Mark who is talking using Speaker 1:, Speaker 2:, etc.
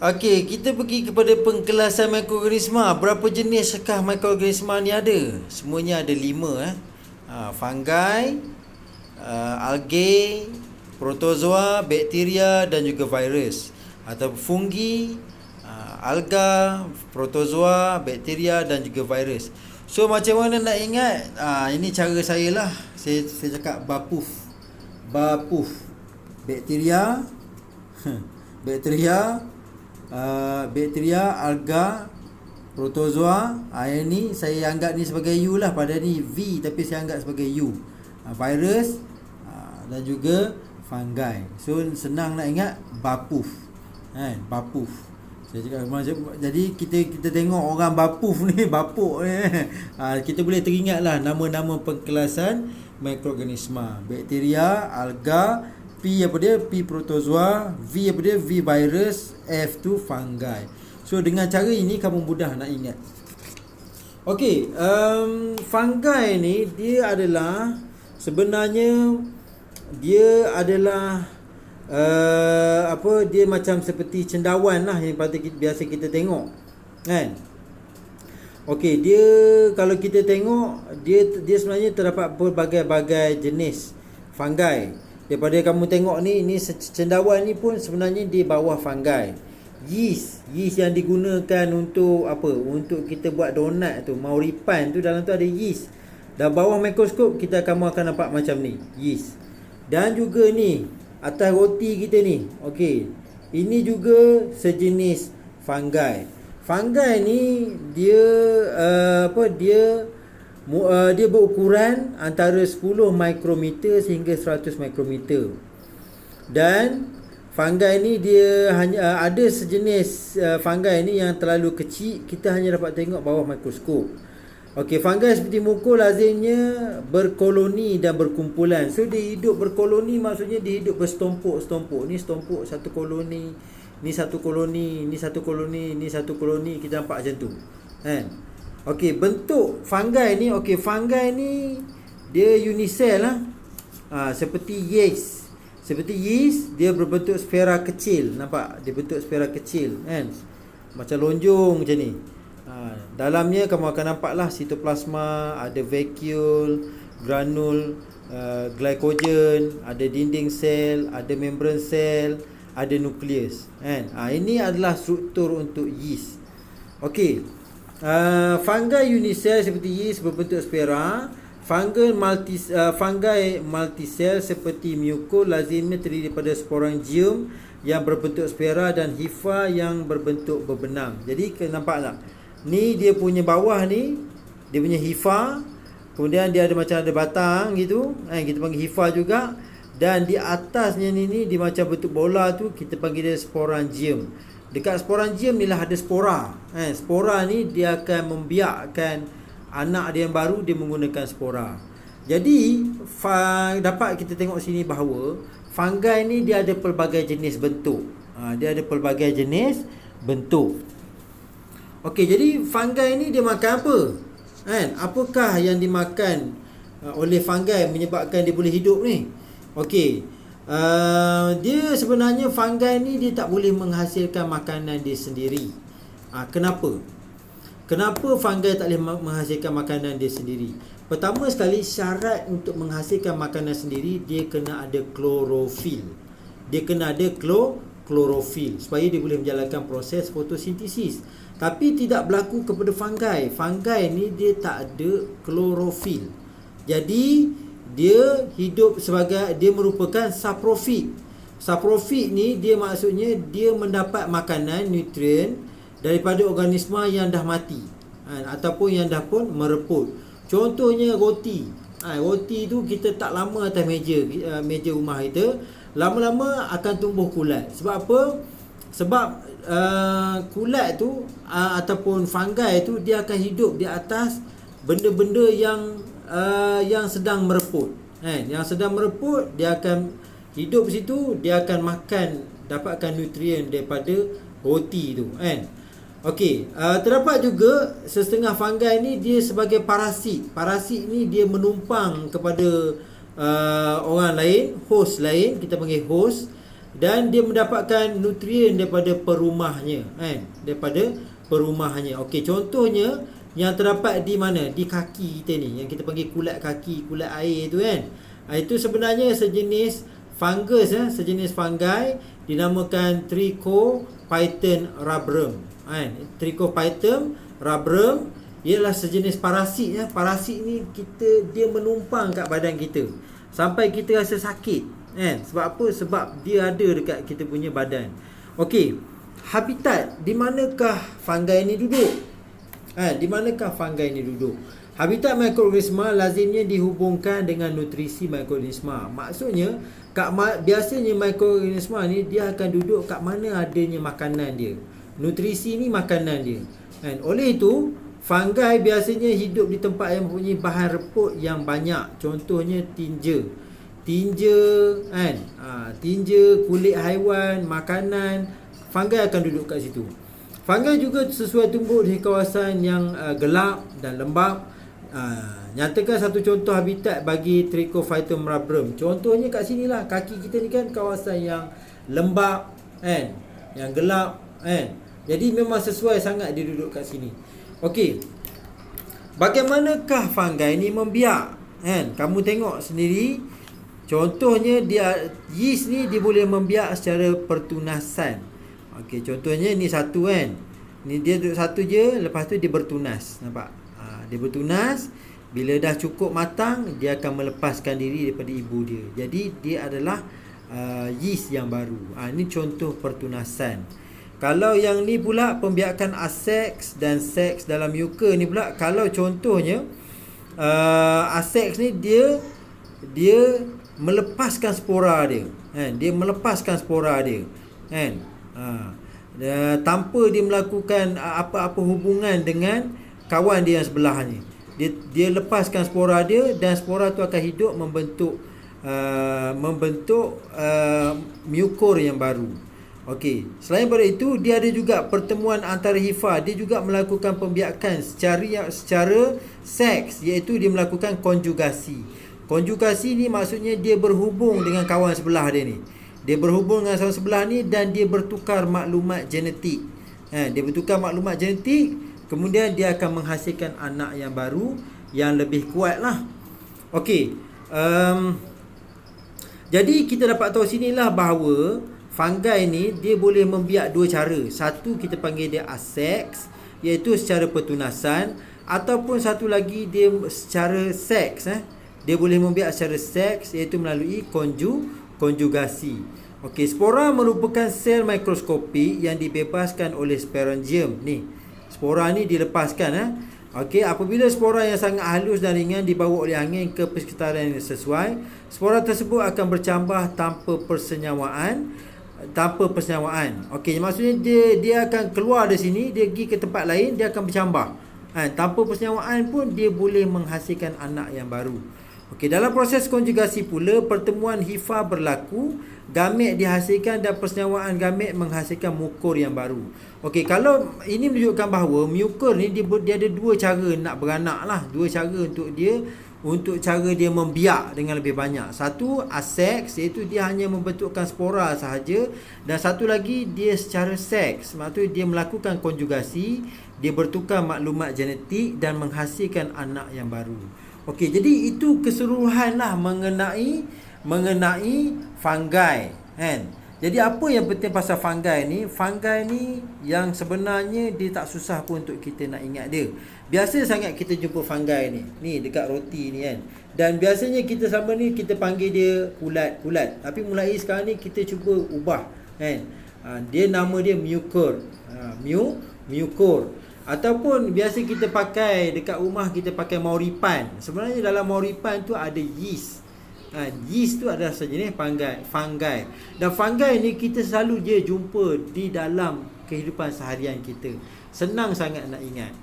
Speaker 1: Okey, kita pergi kepada pengkelasan mikroorganisma. Berapa jenis sekah mikroorganisma ni ada? Semuanya ada 5 fungi, algae, protozoa, bakteria dan juga virus. Atau fungi, alga, protozoa, bakteria dan juga virus. So macam mana nak ingat? Ini cara saya lah. Saya cakap bapuf. Bakteria bakteria, alga, protozoa. Yang ni saya anggap ni sebagai U lah. Pada ni V tapi saya anggap sebagai U. Virus dan juga fungi. So senang nak ingat bapuf. Bapuf. Saya cakap jadi kita tengok orang bapuf ni, bapuk ni. Kita boleh teringatlah nama-nama pengkelasan mikroorganisma. Bakteria, alga, P apa dia? P protozoa, V apa dia? V virus, F tu fungi. So dengan cara ini kamu mudah nak ingat. Okey, fungi ni dia adalah sebenarnya dia adalah dia macam seperti cendawan lah yang biasa kita tengok, kan? Okey, dia kalau kita tengok dia sebenarnya terdapat berbagai-bagai jenis fungi. Daripada kamu tengok ni cendawan ni pun sebenarnya di bawah fungi. Yeast yang digunakan untuk apa? Untuk kita buat donat tu, mauripan tu, dalam tu ada yeast. Dan bawah mikroskop kamu akan nampak macam ni, yeast. Dan juga ni atas roti kita ni. Okey. Ini juga sejenis fungi. Fungi ni dia dia berukuran antara 10 mikrometer sehingga 100 mikrometer. Dan fungi ni dia hanya ada sejenis fungi ni yang terlalu kecil, kita hanya dapat tengok bawah mikroskop. Okey, fungi seperti mukul lazimnya berkoloni dan berkumpulan. So dia hidup berkoloni, maksudnya dia hidup bersetumpuk-setumpuk. Ni setumpuk satu koloni, ni satu koloni, ni satu koloni, ni satu koloni. Kita nampak macam tu, kan? Okey, bentuk fungi ni, fungi ni dia unisel lah. Seperti yeast. Dia berbentuk sfera kecil. Nampak? Dia bentuk sfera kecil, kan? Macam lonjong macam ni. Dalamnya kamu akan nampak lah sitoplasma, ada vacuole, granul, glycogen, ada dinding sel, ada membran sel, ada nukleus, kan? Ini adalah struktur untuk yeast. Okey. Fungi unisel seperti yeast berbentuk sfera. Fungi multisel seperti mucor lazimnya terdiri daripada sporangium yang berbentuk sfera dan hifa yang berbentuk berbenang. Jadi nampak tak? Ni dia punya bawah ni, dia punya hifa. Kemudian dia ada macam ada batang gitu, kita panggil hifa juga. Dan di atasnya ni dia macam bentuk bola tu, kita panggil dia sporangium. Dekat sporangium ni lah ada spora. Spora ni dia akan membiakkan anak dia yang baru, dia menggunakan spora. Jadi dapat kita tengok sini bahawa fungi ni dia ada pelbagai jenis bentuk. Okey, jadi fungi ni dia makan apa? Apakah yang dimakan oleh fungi menyebabkan dia boleh hidup ni? Okey. Dia sebenarnya fungi ni dia tak boleh menghasilkan makanan dia sendiri. Kenapa? Kenapa fungi tak boleh menghasilkan makanan dia sendiri? Pertama sekali, syarat untuk menghasilkan makanan sendiri, dia kena ada klorofil. Klorofil supaya dia boleh menjalankan proses fotosintesis. Tapi tidak berlaku kepada fungi. Fungi ni dia tak ada klorofil. Jadi dia hidup dia merupakan saprofit. Saprofit ni dia maksudnya dia mendapat makanan, nutrien daripada organisma yang dah mati, ataupun yang dah pun mereput. Contohnya roti. Roti tu kita tak lama atas meja rumah kita, lama-lama akan tumbuh kulat. Sebab apa? Sebab kulat tu ataupun fungi tu dia akan hidup di atas benda-benda yang sedang mereput. Yang sedang mereput, dia akan hidup situ, dia akan dapatkan nutrien daripada roti tu, Okey, terdapat juga setengah fungi ni dia sebagai parasit. Parasit ni dia menumpang kepada orang lain, host lain, kita panggil host. dan dia mendapatkan nutrien daripada perumahnya, kan? Daripada perumahnya. Okey, contohnya yang terdapat di mana? Di kaki kita ni, yang kita panggil kulat kaki, kulat air tu kan. Itu sebenarnya sejenis fungus, sejenis fungi dinamakan Trichophyton rubrum. Trichophyton rubrum ialah sejenis parasit. Parasit ni dia menumpang kat badan kita sampai kita rasa sakit. Sebab apa? Sebab dia ada dekat kita punya badan. Okey, habitat di manakah fungi ni duduk? Di manakah fungi ni duduk? Habitat mikroorganisma lazimnya dihubungkan dengan nutrisi mikroorganisma. Maksudnya biasanya mikroorganisma ni dia akan duduk kat mana adanya makanan dia. Nutrisi ni makanan dia. Oleh itu, fungi biasanya hidup di tempat yang mempunyai bahan reput yang banyak. Contohnya tinja, tinja, kulit haiwan, makanan. Fungi akan duduk kat situ. Fungi juga sesuai tumbuh di kawasan yang gelap dan lembap. Nyatakan satu contoh habitat bagi Trichophyton rubrum. Contohnya kat sini lah, kaki kita ni kan kawasan yang lembap, yang gelap, jadi memang sesuai sangat dia duduk kat sini. Okey, bagaimanakah fungi ni membiak? Kamu tengok sendiri. Contohnya yeast ni dia boleh membiak secara pertunasan. Okey, contohnya ni satu kan. Ni dia duduk satu je, lepas tu dia bertunas. Nampak? Dia bertunas. Bila dah cukup matang, dia akan melepaskan diri daripada ibu dia. Jadi dia adalah yeast yang baru. Ini contoh pertunasan. Kalau yang ni pula pembiakan aseks dan seks dalam euka ni pula, kalau contohnya aseks ni dia melepaskan spora dia. Dia melepaskan spora dia. Tanpa dia melakukan apa-apa hubungan dengan kawan dia yang sebelah ni. Dia lepaskan spora dia, dan spora tu akan hidup membentuk mucor yang baru. Okey, selain daripada itu, dia ada juga pertemuan antara hifa. Dia juga melakukan pembiakan secara seks, iaitu dia melakukan konjugasi. Konjugasi ni maksudnya dia berhubung dengan kawan sebelah dia ni. Dia berhubung dengan kawan sebelah ni dan dia bertukar maklumat genetik. Dia bertukar maklumat genetik, kemudian dia akan menghasilkan anak yang baru yang lebih kuat lah. Okey, jadi kita dapat tahu sinilah bahawa fungi ni dia boleh membiak dua cara. Satu kita panggil dia aseks, iaitu secara pertunasan, ataupun satu lagi dia secara seks. Dia boleh membiak secara seks, iaitu melalui konjugasi. Okey, spora merupakan sel mikroskopik yang dibebaskan oleh sporangium ni. Spora ni dilepaskan. Okey, apabila spora yang sangat halus dan ringan dibawa oleh angin ke persekitaran yang sesuai, spora tersebut akan bercambah tanpa persenyawaan. Okey, maksudnya dia akan keluar dari sini, dia pergi ke tempat lain, dia akan bercambah. Tanpa persenyawaan pun dia boleh menghasilkan anak yang baru. Okey, dalam proses konjugasi pula, pertemuan hifa berlaku, gamet dihasilkan dan persenyawaan gamet menghasilkan mucor yang baru. Okey, kalau ini menunjukkan bahawa mucor ni dia ada dua cara nak beranak lah. Dua cara untuk cara dia membiak dengan lebih banyak. Satu aseks, iaitu dia hanya membentukkan spora sahaja, dan satu lagi dia secara seks, maksudnya dia melakukan konjugasi, dia bertukar maklumat genetik dan menghasilkan anak yang baru. Okey, jadi itu keseluruhanlah mengenai fungi, kan? Jadi apa yang penting pasal fungi ni? Fungi ni yang sebenarnya dia tak susah pun untuk kita nak ingat dia. Biasa sangat kita jumpa fungi ni. Ni dekat roti ni kan. Dan biasanya kita sama ni kita panggil dia kulat. Tapi mulai sekarang ni kita cuba ubah, kan? Dia nama dia mucor. Mucor. Ataupun biasa kita pakai dekat rumah, kita pakai mauripan. Sebenarnya dalam mauripan tu ada yeast. Yeast tu adalah sejenis fungi. Dan fungi ni kita selalu je jumpa di dalam kehidupan seharian kita. Senang sangat nak ingat.